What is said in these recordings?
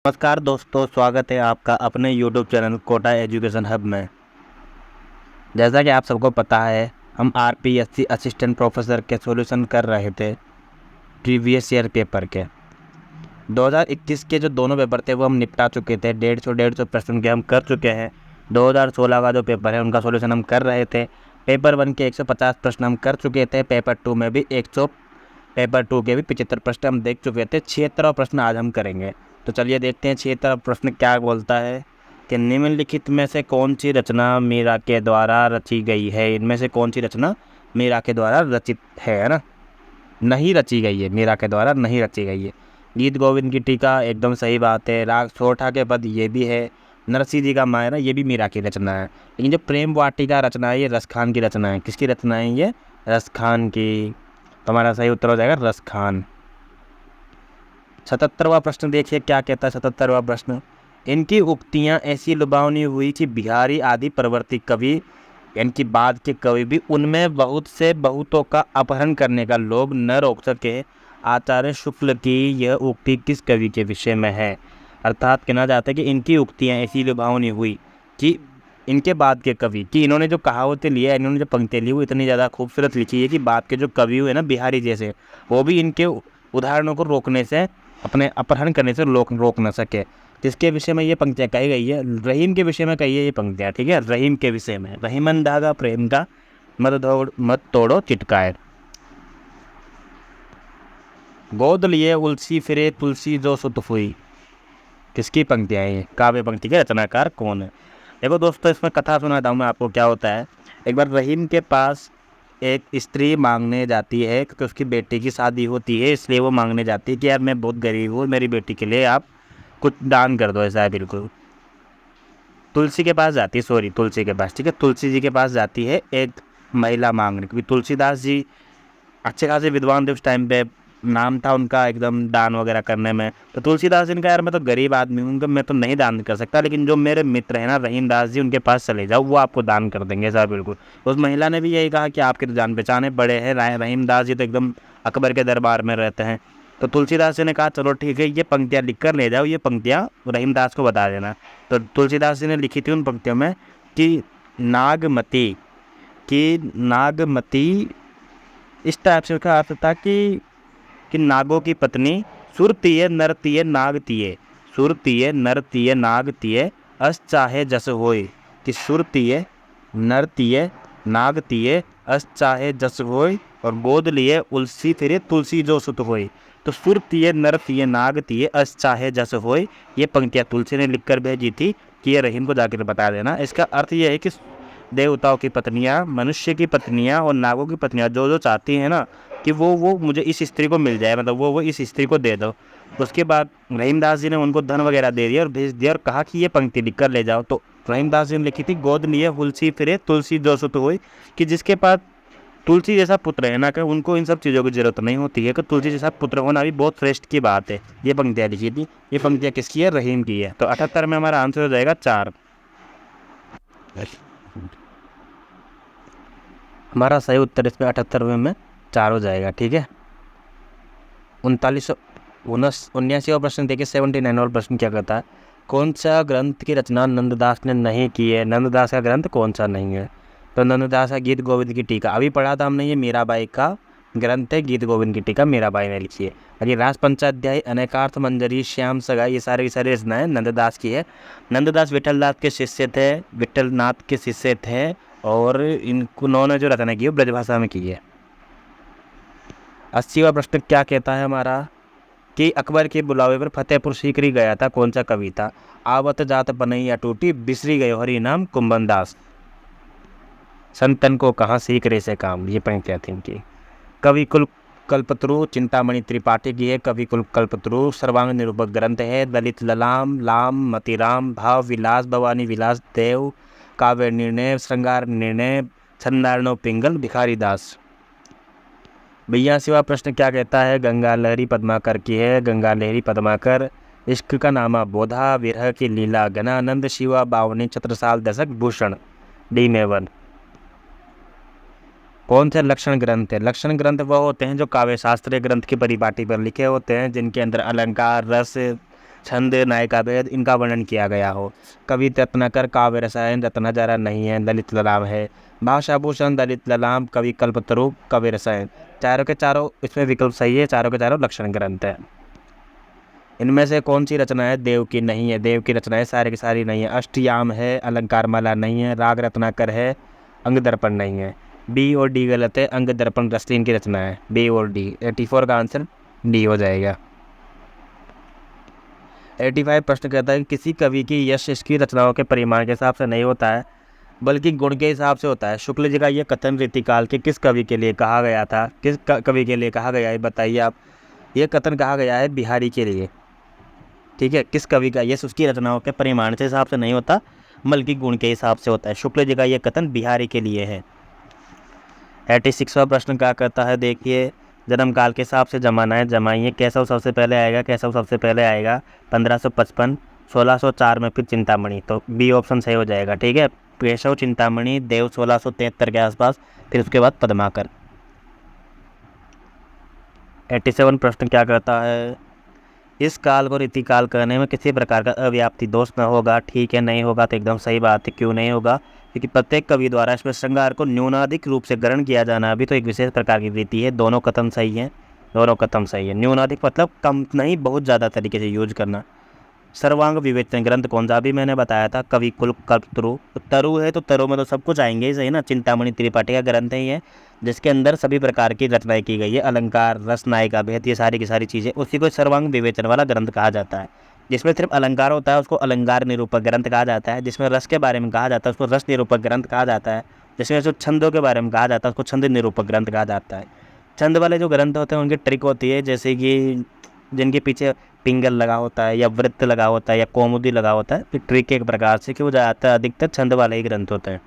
नमस्कार दोस्तों, स्वागत है आपका अपने YouTube channel Kota education hub में। जैसा कि आप सबको पता है, हम आरपीएससी असिस्टेंट प्रोफेसर के सॉल्यूशन कर रहे थे प्रीवियस ईयर पेपर के। 2021 के जो दोनों पेपर थे वो हम निपटा चुके थे। 150 प्रश्न के हम कर चुके हैं। 2016 का जो पेपर है उनका सॉल्यूशन हम कर रहे थे। पेपर 1 के 150 प्रश्न हम कर चुके थे। पेपर 2 में भी 100 पेपर 2 के भी 75 प्रश्न हम देख चुके थे। 76वां प्रश्न आज हम करेंगे। तो चलिए देखते हैं 76वां प्रश्न क्या बोलता है कि निम्नलिखित में से कौन सी रचना मीरा के द्वारा रची गई है। इनमें से कौन सी रचना मीरा के द्वारा रचित है ना, नहीं रची गई है, मीरा के द्वारा नहीं रची गई है। गीत गोविंद की टीका एकदम सही बात है। राग सोठा के पद ये भी है। नरसिंह जी का मायरा ये भी मीरा की रचना है। लेकिन जो प्रेम वाटिका रचना है ये रसखान की रचना है। किसकी रचना है ये? रसखान की। तो हमारा सही उत्तर हो जाएगा रसखान। 77वां प्रश्न देखिए क्या कहता है। 77वां प्रश्न, इनकी उक्तियां ऐसी लुभावनी हुई कि बिहारी आदि प्रवर्ती कवि, इनकी बाद के कवि भी उनमें बहुत से बहुतों का अपहरण करने का लोभ न रोक सके। आचार्य शुक्ल की यह उक्ति किस कवि के विषय में है? अर्थात कहना चाहते हैं कि इनकी उक्तियां ऐसी लुभावनी हुई कि इनके बाद के कवि कि इन्होंने जो कहावतें ली है, इन्होंने जो पंक्तियाँ ली वो इतनी ज़्यादा खूबसूरत लिखी है कि बाद के जो कवि हुए ना बिहारी जैसे, वो भी इनके उदाहरणों को रोकने से, अपने अपहरण करने से रोक न सके। किसके विषय में ये पंक्तियाँ कही गई है? रहीम के विषय में कही है ये पंक्तियाँ, ठीक है। रहीम के विषय में, रहीमन धागा प्रेम का मत तोड़ो चिटकाए। गोद लिए उलसी फिरे तुलसी जो सुत हुई, किसकी पंक्तियाँ हैं? काव्य पंक्ति के रचनाकार कौन है? देखो दोस्तों, इसमें कथा सुनाता हूँ मैं आपको क्या होता है। एक बार रहीम के पास एक स्त्री मांगने जाती है क्योंकि उसकी बेटी की शादी होती है, इसलिए वो मांगने जाती है कि यार मैं बहुत गरीब हूँ, मेरी बेटी के लिए आप कुछ दान कर दो। ऐसा है बिल्कुल। तुलसी के पास जाती है, सॉरी तुलसी के पास, ठीक है, तुलसी जी के पास जाती है एक महिला मांगने, क्योंकि तुलसीदास जी अच्छे खासे विद्वान थे उस टाइम पे, नाम था उनका एकदम दान वगैरह करने में। तो तुलसीदास जी ने कहा यार मैं तो गरीब आदमी हूँ, मैं तो नहीं दान कर सकता, लेकिन जो मेरे मित्र हैं ना रहीम दास जी, उनके पास चले जाओ, वो आपको दान कर देंगे। ऐसा बिल्कुल। उस महिला ने भी यही कहा कि आपके तो जान पहचाने बड़े हैं, रहीम दास जी तो एकदम अकबर के दरबार में रहते हैं। तो तुलसीदास जी ने कहा चलो ठीक है, ये पंक्तियाँ लिख कर ले जाओ, ये पंक्तियाँ रहीम दास को बता देना। तो तुलसीदास जी ने लिखी थी उन पंक्तियों में कि नागमती इस टाइप से उसका अर्थ था कि नागों की पत्नी सुरतीय नरतीय नागतीय, सुरतीय नरतीय नागतीय अस चाहे जस होय, कि सुरतीय नरतीय नागतीय अस चाहे जस होय, और गोद लिए उलसी फिरे तुलसी जो सुत होय। तो सुरतीय नरतीय नागतीय अस चाहे जस होय, ये पंक्तियाँ तुलसी ने लिखकर भेजी थी कि ये रहीम को जाकर बता देना। इसका अर्थ ये है कि देवताओं की पत्नियाँ, मनुष्य की पत्नियाँ और नागों की पत्नियाँ जो जो चाहती हैं ना कि वो मुझे इस स्त्री को मिल जाए, मतलब वो इस स्त्री को दे दो। उसके बाद रहीमदास जी ने उनको धन वगैरह दे दिया और भेज दिया और कहा कि ये पंक्ति लिख कर ले जाओ। तो रहीमदास जी ने लिखी थी, गोद लिए तुलसी फिरे तुलसी जो सुत हुई, कि जिसके पास तुलसी जैसा पुत्र है ना, कि उनको इन सब चीज़ों की जरूरत नहीं होती है, कि तुलसी जैसा पुत्र होना भी बहुत श्रेष्ठ की बात है। ये पंक्तियाँ लिखी थी। ये पंक्तियाँ किसकी है? रहीम की है। तो 78 में हमारा आंसर हो जाएगा 4। हमारा सही उत्तर इसमें 78वें में 4 हो जाएगा, ठीक है। 79वां प्रश्न देखिए, 79वां प्रश्न क्या कहता है? कौन सा ग्रंथ की रचना नंददास ने नहीं की है? नंददास का ग्रंथ कौन सा नहीं है? तो नंददास का गीत गोविंद की टीका अभी पढ़ा था हमने, ये मीराबाई का ग्रंथ है। गीत गोविंद की टीका मीराबाई ने लिखी है। और ये रास पंचाध्याय, अनेकार्थ मंजरी, श्याम सगाई, ये सारी रचनाएं नंददास की है। नंददास विठलनाथ के शिष्य थे, विठलनाथ के शिष्य थे, और इन्होंने जो रचना की है ब्रजभाषा में की है। 80वां प्रश्न क्या कहता है हमारा? कि अकबर के बुलावे पर फतेहपुर सीकरी गया था कौन सा कवि था? आवत जात बनैया टूटी, बिसरी गयो हरि नाम कुंभन दास, संतन को कहाँ सीकरे से काम, ये पंक्तियाँ थी इनकी। कवि कुल कल्पतरु चिंतामणि त्रिपाठी की है। कवि कुल कल्पतरु सर्वांग निरूपक ग्रंथ है। ललित ललाम लाम मतिराम, भाव विलास भवानी विलास देव, काव्य निर्णय श्रृंगार निर्णय, छंदारणो पिंगल भिखारी दास। 82वां प्रश्न क्या कहता है? गंगा लहरी पद्माकर की है। गंगा लहरी पद्माकर, इश्क का नामा बोधा, विरह की लीला घनानंद, शिवा बावनी, छत्रसाल दशक भूषण। डी में 1। कौन से लक्षण ग्रंथ है? लक्षण ग्रंथ वह होते हैं जो काव्य शास्त्रीय ग्रंथ की परिपाटी पर लिखे होते हैं, जिनके अंदर अलंकार, रस, छंद, नायिका भेद इनका वर्णन किया गया हो। कवि रत्नाकर काव्य रसायन रत्ना जरा नहीं है, ललित ललाम है। भाषाभूषण, ललित ललाम, कवि कल्पतरु, कवि रसायन। चारों के चारों इसमें विकल्प सही है, चारों के चारों लक्षण ग्रंथ है। इनमें से कौन सी रचना है देव की नहीं है? देव की रचनाएं सारी की सारी नहीं है। अष्टयाम है, अलंकार माला नहीं है, राग रत्नाकर है, अंग दर्पण नहीं है। बी और डी गलत है, अंग दर्पण रस्तीन की रचना है। बी और डी, 84 का आंसर डी हो जाएगा। 85 प्रश्न कहता है कि किसी कवि की यश इसकी रचनाओं के परिमाण के हिसाब से नहीं होता है बल्कि गुण के हिसाब से होता है। शुक्ल जी का ये कथन रीतिकाल के किस कवि के लिए कहा गया था? किस कवि के लिए कहा गया है बताइए आप। ये कथन कहा गया है बिहारी के लिए। ठीक है, किस कवि का यश उसकी रचनाओं के परिमाण के हिसाब से नहीं होता बल्कि गुण के हिसाब से होता है। शुक्ल जी का ये कथन बिहारी के लिए है। 86वां प्रश्न क्या कहता है देखिए, जन्म काल के हिसाब से जमाना है, जमाइए। केशव सबसे पहले आएगा, केशव सबसे पहले आएगा 1555, 1604 में फिर चिंतामणि, तो बी ऑप्शन सही हो जाएगा। ठीक है, केशव, चिंतामणि, देव 1673 के आसपास, फिर उसके बाद पद्माकर। 87 प्रश्न क्या कहता है, इस काल को रीतिकाल करने में किसी प्रकार का अव्याप्ति दोष न होगा। ठीक है, नहीं होगा तो एकदम सही बात है। क्यों नहीं होगा? क्योंकि प्रत्येक कवि द्वारा इसमें श्रृंगार को न्यूनाधिक रूप से ग्रहण किया जाना भी तो एक विशेष प्रकार की रीति है। दोनों कथन सही हैं, दोनों कथन सही है। न्यूनाधिक मतलब कम नहीं, बहुत ज़्यादा तरीके से यूज करना। सर्वांग विवेचन ग्रंथ कौन सा? भी मैंने बताया था, कवि कुल कल्पतरु। तो तरु है तो तरु में तो सब कुछ आएंगे ही, सही ना। चिंतामणि त्रिपाठी का ग्रंथ है ये, जिसके अंदर सभी प्रकार की रचनाएं की गई है। अलंकार, रस, नायिका भेद, ये सारी की सारी चीज़ें, उसी को सर्वांग विवेचन वाला ग्रंथ कहा जाता है। जिसमें सिर्फ अलंकार होता है उसको अलंकार निरूपक ग्रंथ कहा जाता है। जिसमें रस के बारे में कहा जाता है उसको रस निरूपक ग्रंथ कहा जाता है। जिसमें जो छंदों के बारे में कहा जाता है उसको छंद निरूपक ग्रंथ कहा जाता है। छंद वाले जो ग्रंथ होते हैं उनकी ट्रिक होती है, जैसे कि जिनके पीछे पिंगल लगा होता है या वृत्त लगा होता है या कौमुदी लगा होता है, फिर ट्रिक एक प्रकार से कि वो ज़्यादातर अधिकतर छंद वाले ही ग्रंथ होते हैं।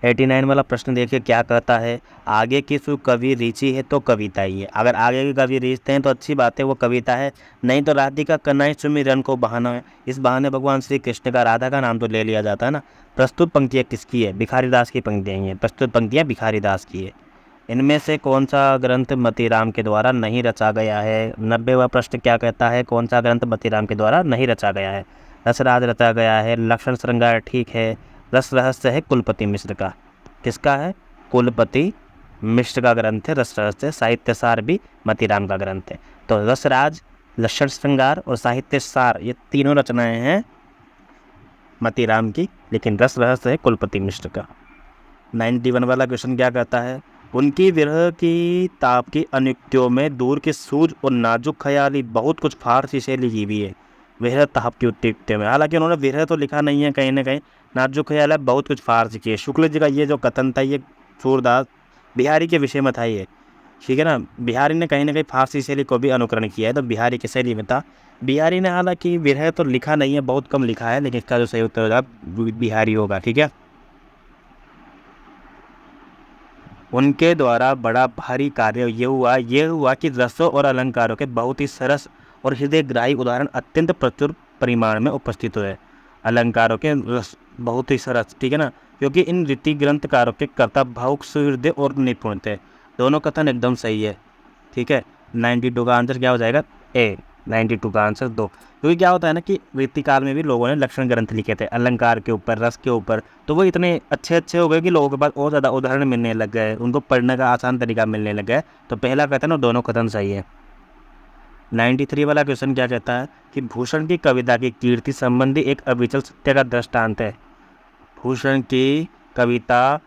89 वाला प्रश्न देखिए क्या कहता है, आगे की सु कवि रुचि है तो कविता ही है। अगर आगे की कवि रिश्ते हैं तो अच्छी बात है, वो कविता है। नहीं तो राधिका कन्हई सुमिरन को बहाना है। इस बहाने भगवान श्री कृष्ण का राधा का नाम तो ले लिया जाता है ना। प्रस्तुत पंक्तियाँ किसकी है? भिखारी दास की पंक्तियाँ हैं। प्रस्तुत पंक्तियाँ भिखारी दास की है। इनमें से कौन सा ग्रंथ मतीराम के द्वारा नहीं रचा गया है? 90वां प्रश्न क्या कहता है, कौन सा ग्रंथ मतीराम के द्वारा नहीं रचा गया है? रसराज रचा गया है, लक्षण श्रृंगार ठीक है, रस रहस्य है कुलपति मिश्र का। किसका है? कुलपति मिश्र का ग्रंथ है रस रहस्य। साहित्य सार भी मतीराम का ग्रंथ है। तो रसराज, लक्षण श्रृंगार और साहित्य सार, ये तीनों रचनाएं हैं मतीराम की, लेकिन रस रहस्य है कुलपति मिश्र का। 91 वाला क्वेश्चन क्या कहता है, उनकी विरह की ताप की अनुक्तियों में दूर की सूझ और नाजुक ख्याली बहुत कुछ फारसी से लिखी हुई है। विरह ताप की उत्तियों में, हालांकि उन्होंने विरह तो लिखा नहीं है, कहीं ना कहीं नाजुक ख्याल है, बहुत कुछ फारसी की है। शुक्ल जी का ये जो कथन था ये सूरदास बिहारी के विषय में था ये, ठीक है ना। बिहारी ने कहीं ना कहीं फारसी शैली को भी अनुकरण किया है, तो बिहारी की शैली में था। बिहारी ने हालांकि विरह तो लिखा नहीं है, बहुत कम लिखा है, लेकिन इसका जो सही उत्तर होगा बिहारी होगा। ठीक है, उनके द्वारा बड़ा भारी कार्य ये हुआ कि रसों और अलंकारों के बहुत ही सरस और हृदयग्राही उदाहरण अत्यंत प्रचुर परिमाण में उपस्थित हुए। अलंकारों के रस बहुत ही सरस, ठीक है ना, क्योंकि इन रीति ग्रंथकारों के कर्ता भावुक, सुहृदय और निपुण थे। दोनों कथन एकदम सही है। ठीक है, 92 का आंसर क्या हो जाएगा? ए। 92 का आंसर 2। क्योंकि क्या होता है ना कि रीतिकाल में भी लोगों ने लक्षण ग्रंथ लिखे थे अलंकार के ऊपर, रस के ऊपर, तो वो इतने अच्छे हो गए कि लोगों के पास और ज़्यादा उदाहरण मिलने लग गए, उनको पढ़ने का आसान तरीका मिलने लग गया। तो पहला कथन और दोनों कथन सही है। 93 वाला क्वेश्चन क्या कहता है कि भूषण की कविता की कीर्ति संबंधी एक अविचल सत्य का दृष्टांत है। भूषण की कविता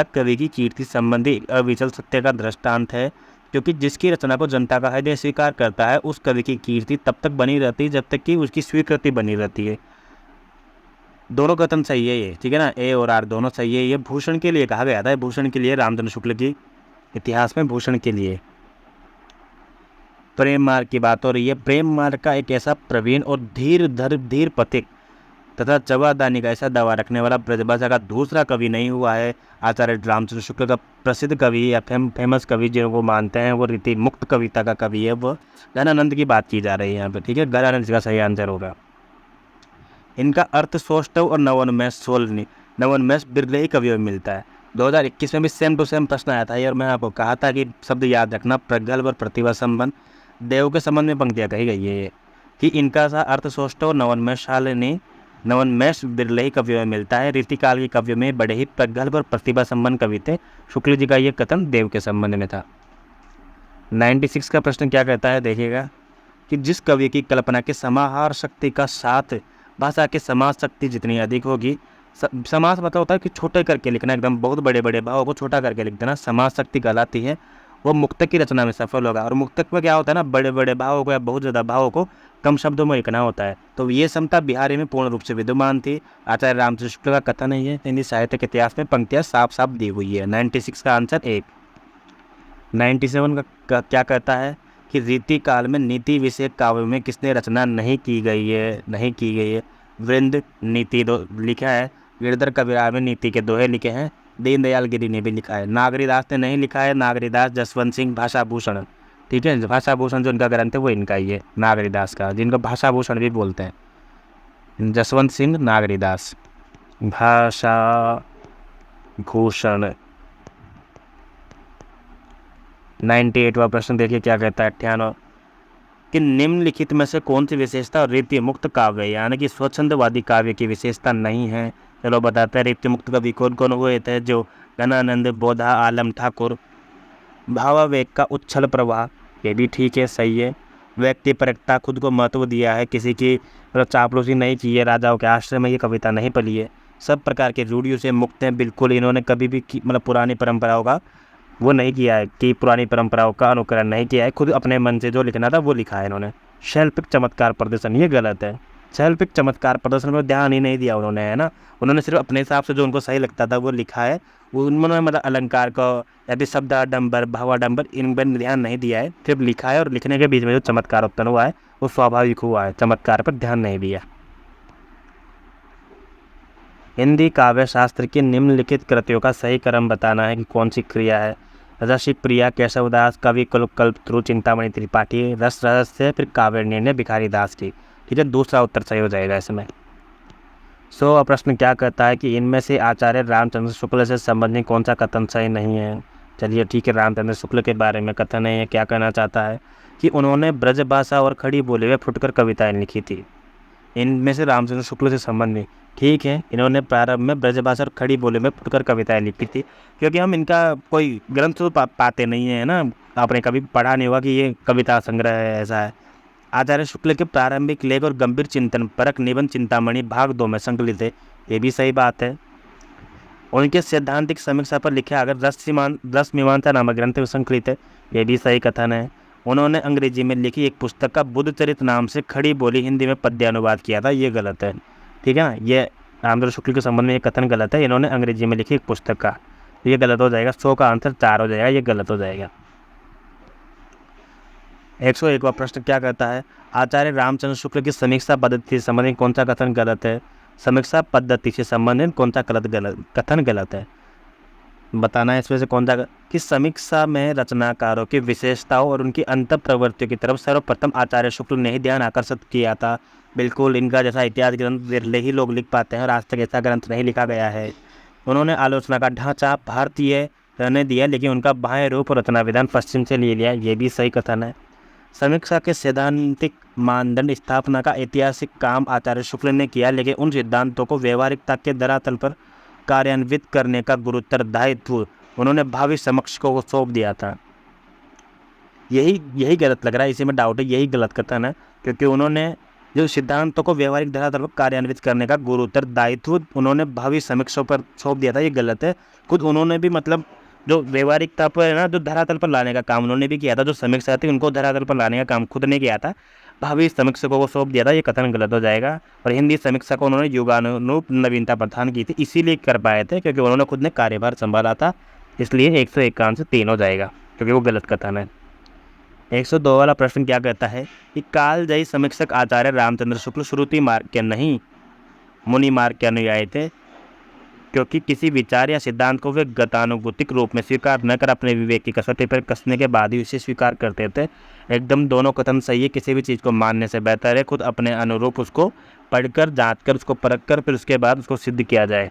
कवि की कीर्ति संबंधी अविचल सत्य का दृष्टांत है, क्योंकि जिसकी रचना को जनता का हृदय स्वीकार करता है उस कवि की कीर्ति तब तक बनी रहती है जब तक कि उसकी स्वीकृति बनी रहती है। दोनों कथन सही है ये, ठीक है ना, ए और आर दोनों सही है। ये भूषण के लिए कहा गया था, भूषण के लिए, रामचंद्र शुक्ल की इतिहास में भूषण के लिए। प्रेम मार्ग की बात हो रही है। प्रेम मार्ग का एक ऐसा प्रवीण और धीर पथिक तथा जवादानी का ऐसा दावा रखने वाला ब्रजभाषा का दूसरा कवि नहीं हुआ है। आचार्य रामचंद्र शुक्ल का प्रसिद्ध कवि या फेमस कवि जिनको मानते हैं वो रीति मुक्त कविता का कवि है, वो गणानंद की बात की जा रही है यहाँ पे। ठीक है, गणानंद का सही आंसर होगा। इनका अर्थ सौष्ठव और नवोन्मेष सोलनी, नवोन्मेष बिरले कवियों में मिलता है। 2021 में भी सेम टू सेम प्रश्न आया था और मैं आपको कहा था कि शब्द याद रखना, प्रगल्भ और प्रतिभा संबंध। देव के संबंध में पंक्तियाँ कही गई है ये कि इनका सा अर्थ सोष्टो नवन्मेषशालिनी नवन्मेष बिरले ही कवियों में मिलता है। रीतिकाल के कवियों में बड़े ही प्रगल्भ और प्रतिभा संपन्न कवि थे। शुक्ल जी का ये कथन देव के संबंध में था। 96 का प्रश्न क्या कहता है देखिएगा कि जिस कवि की कल्पना के समाहार शक्ति का साथ भाषा के समास शक्ति जितनी अधिक होगी, समास मतलब होता है कि छोटे करके लिखना, एकदम बहुत बड़े बड़े भावों को छोटा करके लिख देना, समास शक्ति कहलाती है, वो मुक्तक की रचना में सफल होगा। और मुक्तक में क्या होता है ना, बड़े बड़े भावों को या बहुत ज़्यादा भावों को कम शब्दों में लिखना होता है। तो ये क्षमता बिहारी में पूर्ण रूप से विद्यमान थी। आचार्य रामचंद्र शुक्ल का कथन है ये, हिंदी साहित्य के इतिहास में पंक्तियाँ साफ साफ दी हुई है। 96 का आंसर 1। 97 का क्या कहता है कि रीति काल में नीति विषय काव्य में किसने रचना नहीं की गई है? वृंद नीति दो लिखा है। गिरधर कबीरार में नीति के दोहे लिखे हैं। दीनदयाल गिरी ने भी लिखा है। नागरीदास ने नहीं लिखा है। नागरीदास जसवंत सिंह भाषाभूषण, ठीक है, भाषाभूषण जो इनका ग्रंथ है वो इनका ही है, नागरीदास का, जिनको भाषाभूषण भी बोलते हैं। जसवंत सिंह नागरीदास भाषाभूषण। 98वां प्रश्न देखिए क्या कहता है। 98 कि निम्नलिखित में से कौन सी विशेषता रीति मुक्त काव्य यानी कि स्वच्छंदवादी काव्य की विशेषता नहीं है? चलो बताते हैं। रीति मुक्त कवि कौन कौन हुए थे? जो गणानंद, बोधा, आलम ठाकुर। भावावेग का उच्छल प्रवाह, ये भी ठीक है, सही है। व्यक्ति परकता, खुद को महत्व दिया है, किसी की चापलूसी नहीं की है, राजाओं के आश्रय में ये कविता नहीं पली है। सब प्रकार के रूढ़ियों से मुक्त हैं, बिल्कुल इन्होंने कभी भी मतलब पुरानी परंपराओं का वो नहीं किया है कि पुरानी परंपराओं का अनुकरण नहीं किया है, खुद अपने मन से जो लिखना था वो लिखा है इन्होंने। शैल्पिक चमत्कार प्रदर्शन, ये गलत है। शैल्पिक चमत्कार प्रदर्शन पर ध्यान ही नहीं दिया उन्होंने, है ना। उन्होंने सिर्फ अपने हिसाब से जो उनको सही लगता था वो लिखा है। उन्होंने मतलब अलंकार को या फिर शब्दाडंबर, भावाडंबर, इन पर ध्यान नहीं दिया है, सिर्फ लिखा है। और लिखने के बीच में जो चमत्कार उत्पन्न हुआ है वो स्वाभाविक हुआ है, चमत्कार पर ध्यान नहीं दिया। हिंदी काव्य शास्त्र की निम्नलिखित कृतियों का सही क्रम बताना है कि कौन सी क्रिया है। रसिक प्रिया केशवदास, कवि कल्पतरु चिंतामणि त्रिपाठी, रस रहस्य, फिर काव्य निर्णय भिखारी दास की, ठीक है, दूसरा उत्तर सही हो जाएगा इसमें। 100 प्रश्न क्या कहता है कि इनमें से आचार्य रामचंद्र शुक्ल से संबंधित कौन सा कथन सही नहीं है? चलिए ठीक है, रामचंद्र शुक्ल के बारे में कथन है, क्या कहना चाहता है कि उन्होंने ब्रज भाषा और खड़ी बोली में फुटकर कविताएं लिखी थी। इनमें से रामचंद्र शुक्ल से संबंधित, ठीक है, इन्होंने प्रारंभ में ब्रजभाषा और खड़ी बोली में फुटकर कविताएं लिखी थी। क्योंकि हम इनका कोई ग्रंथ तो पाते नहीं है ना, आपने कभी पढ़ा नहीं होगा कि ये कविता संग्रह है, ऐसा है। आचार्य शुक्ल के प्रारंभिक लेख और गंभीर चिंतन परक निबंध चिंतामणि भाग 2 में संकलित है, ये भी सही बात है। उनके सैद्धांतिक समीक्षा पर लिखे अगर रस मीमांसा नामक ग्रंथ में संकलित है, ये भी सही कथन है। उन्होंने अंग्रेजी में लिखी एक पुस्तक का बुद्ध चरित्र नाम से खड़ी बोली हिंदी में पद्यानुवाद किया था, ये गलत है, ठीक है ना। ये रामचंद्र शुक्ल के संबंध में ये कथन गलत है। इन्होंने अंग्रेजी में लिखी एक पुस्तक का, ये गलत हो जाएगा। 100 का आंसर 4 हो जाएगा, ये गलत हो जाएगा। 101वां प्रश्न क्या कहता है? आचार्य रामचंद्र शुक्ल की समीक्षा पद्धति से संबंधित कौन सा कथन गलत है? समीक्षा पद्धति से संबंधित कौन सा कथन गलत है, बताना है इसमें से कौन सा। कि समीक्षा में रचनाकारों की विशेषताओं और उनकी अंत प्रवृत्तियों की तरफ सर्वप्रथम आचार्य शुक्ल ने ही ध्यान आकर्षित किया था। बिल्कुल, इनका जैसा इतिहास ग्रंथ विरले ही लोग लिख पाते हैं और आज तक ऐसा ग्रंथ नहीं लिखा गया है। उन्होंने आलोचना का ढांचा भारतीय रहने दिया, लेकिन उनका बाह्य रूप और रचना विधान पश्चिम से ले लिया, ये भी सही कथन है। समीक्षा के सैद्धांतिक मानदंड स्थापना का ऐतिहासिक काम आचार्य शुक्ल ने किया, लेकिन उन सिद्धांतों को व्यवहारिकता के धरातल पर कार्यान्वित करने का गुरुतर दायित्व उन्होंने भावी समक्ष को सौंप दिया था। यही गलत लग रहा है, इसी में डाउट है, यही गलत कथन है। क्योंकि उन्होंने जो सिद्धांतों को व्यवहारिक धरातल पर कार्यान्वित करने का गुरुतर दायित्व उन्होंने भावी समीक्षों पर सौंप दिया था, ये गलत है। खुद उन्होंने भी मतलब जो व्यवहारिकता पर है ना, जो धरातल पर लाने का काम उन्होंने भी किया था। जो समीक्षा थी उनको धरातल पर लाने का काम खुद ने किया था, भावी समीक्षकों को सौंप दिया था, ये कथन गलत हो जाएगा। और हिंदी समीक्षा को उन्होंने युगानुरूप नवीनता प्रदान की थी, इसीलिए कर पाए थे क्योंकि उन्होंने खुद ने कार्यभार संभाला था, इसलिए 101 का आंसर 3 हो जाएगा, क्योंकि वो गलत कथन है। 102 वाला प्रश्न क्या कहता है कि कालजयी समीक्षक आचार्य रामचंद्र शुक्ल श्रुति मार्ग के नहीं मुनि मार्ग के अनुयायी थे, क्योंकि किसी विचार या सिद्धांत को वे गतानुगतिक रूप में स्वीकार न कर अपने विवेक की कसौटी पर कसने के बाद ही उसे स्वीकार करते थे। एकदम दोनों कथन सही है, किसी भी चीज़ को मानने से बेहतर है खुद अपने अनुरूप उसको पढ़कर, जांचकर, उसको परखकर फिर उसके बाद उसको सिद्ध किया जाए।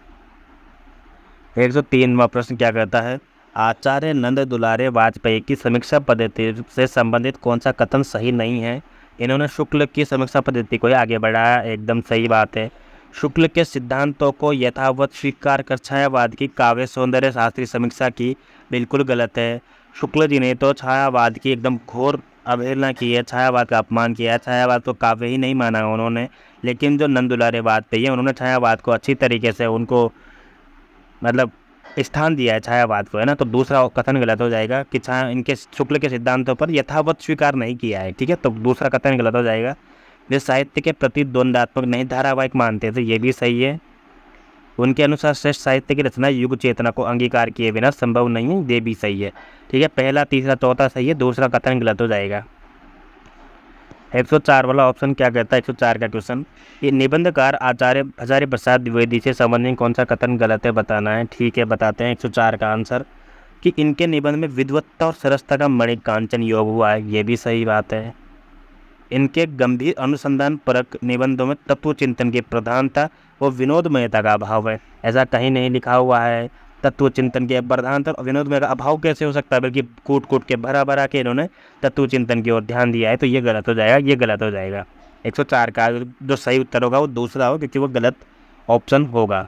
103वां प्रश्न क्या कहता है? आचार्य नंद दुलारे वाजपेयी की समीक्षा पद्धति से संबंधित कौन सा कथन सही नहीं है? इन्होंने शुक्ल की समीक्षा पद्धति को आगे बढ़ाया, एकदम सही बात है। शुक्ल के सिद्धांतों को यथावत स्वीकार कर छायावाद की काव्य सौंदर्य शास्त्रीय समीक्षा की, बिल्कुल गलत है। शुक्ल जी ने तो छायावाद की एकदम घोर अवहेलना की है, छायावाद का अपमान किया है, छायावाद को काव्य ही नहीं माना उन्होंने। लेकिन जो नंद दुलारे वाजपेयी है, उन्होंने छायावाद को अच्छी तरीके से उनको मतलब स्थान दिया है छायावाद को, है ना। तो दूसरा कथन गलत हो जाएगा कि छाया इनके शुक्ल के सिद्धांतों पर यथावत स्वीकार नहीं किया है, ठीक है। तो दूसरा कथन गलत हो जाएगा। वे साहित्य के प्रति द्वंद्वात्मक नहीं धारावाहिक मानते थे, ये भी सही है। उनके अनुसार श्रेष्ठ साहित्य की रचना युग चेतना को अंगीकार किए बिना संभव नहीं है, ये भी सही है, ठीक है। पहला, तीसरा, चौथा सही है, दूसरा कथन गलत हो जाएगा। 104 वाला ऑप्शन क्या कहता है? 104 का क्वेश्चन, ये निबंधकार आचार्य हजारी प्रसाद द्विवेदी से संबंधित कौन सा कथन गलत है बताना है, ठीक है। बताते हैं 104 का आंसर कि इनके निबंध में विद्वत्ता और सरसता का मणिकांचन योग हुआ है, ये भी सही बात है। इनके गंभीर अनुसंधान परक निबंधों में तत्व चिंतन की प्रधानता व विनोदमयता का अभाव है, ऐसा कहीं नहीं लिखा हुआ है। तत्व चिंतन के प्रधानता और विनोदमय का अभाव कैसे हो सकता है? बल्कि कूट कूट के भरा भरा के इन्होंने तत्व चिंतन की ओर ध्यान दिया है, तो ये गलत हो जाएगा, ये गलत हो जाएगा। 104 का जो सही उत्तर होगा वो दूसरा हो, क्योंकि वो गलत ऑप्शन होगा।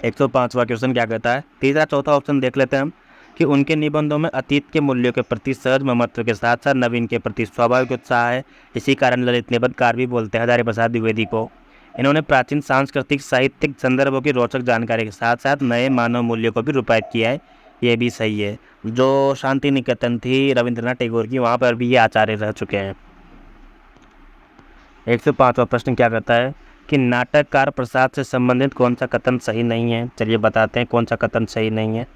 105वां क्वेश्चन क्या कहता है? तीसरा चौथा ऑप्शन देख लेते हैं हम कि उनके निबंधों में अतीत के मूल्यों के प्रति सहज ममत्व के साथ साथ नवीन के प्रति स्वाभाविक उत्साह है। इसी कारण ललित निबंधकार भी बोलते हैं हजारी प्रसाद द्विवेदी को। इन्होंने प्राचीन सांस्कृतिक साहित्यिक संदर्भों की रोचक जानकारी के साथ साथ नए मानव मूल्यों को भी रूपायित किया है, ये भी सही है। जो शांति निकेतन थी रविंद्रनाथ टैगोर की, वहाँ पर भी ये आचार्य रह चुके हैं। 105वां प्रश्न क्या कहता है कि नाटककार प्रसाद से संबंधित कौन सा कथन सही नहीं है? चलिए बताते हैं कौन सा कथन सही नहीं है।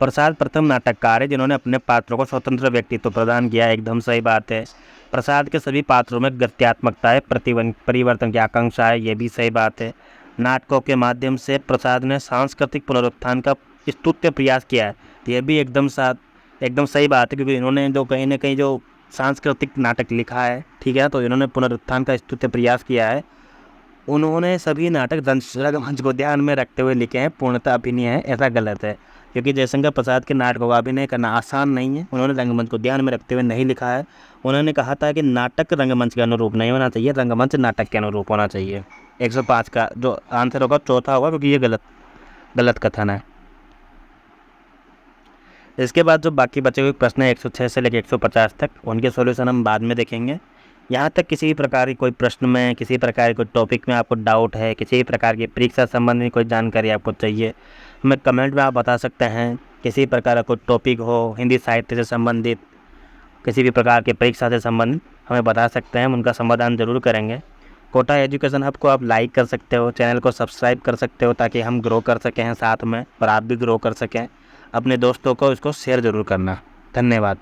प्रसाद प्रथम नाटककार है जिन्होंने अपने पात्रों को स्वतंत्र व्यक्तित्व प्रदान किया, एकदम सही बात है। प्रसाद के सभी पात्रों में गत्यात्मकता है, परिवर्तन की आकांक्षा है, ये भी सही बात है। नाटकों के माध्यम से प्रसाद ने सांस्कृतिक पुनरुत्थान का स्तुत्य प्रयास किया है, ये भी एकदम सही बात है, क्योंकि इन्होंने जो कहीं ना कहीं जो सांस्कृतिक नाटक लिखा है, ठीक है, तो इन्होंने पुनरुत्थान का स्तुत्य प्रयास किया है। उन्होंने सभी नाटक रंगमंच को ध्यान में रखते हुए लिखे हैं, पूर्णतः अभिनय है, ऐसा गलत है, क्योंकि जयशंकर प्रसाद के नाटकों का अभिनय करना आसान नहीं है। उन्होंने रंगमंच को ध्यान में रखते हुए नहीं लिखा है। उन्होंने कहा था कि नाटक रंगमंच के अनुरूप नहीं होना चाहिए, रंगमंच नाटक के अनुरूप होना चाहिए। 105 का जो आंसर होगा चौथा होगा, क्योंकि ये गलत कथन है। इसके बाद जो बाकी बचे हुए प्रश्न है 106 से लेकर 150 तक, उनके सॉल्यूशन हम बाद में देखेंगे। यहाँ तक किसी भी प्रकार की कोई प्रश्न में, किसी प्रकार के कोई टॉपिक में आपको डाउट है, किसी भी प्रकार की परीक्षा संबंधी कोई जानकारी आपको चाहिए, हमें कमेंट में आप बता सकते हैं। किसी प्रकार का कोई टॉपिक हो, हिंदी साहित्य से संबंधित, किसी भी प्रकार की परीक्षा से संबंधित, हमें बता सकते हैं, हम उनका समाधान ज़रूर करेंगे। कोटा एजुकेशन हब को आप लाइक कर सकते हो, चैनल को सब्सक्राइब कर सकते हो, ताकि हम ग्रो कर सकें साथ में और आप भी ग्रो कर सकें। अपने दोस्तों को इसको शेयर ज़रूर करना। धन्यवाद।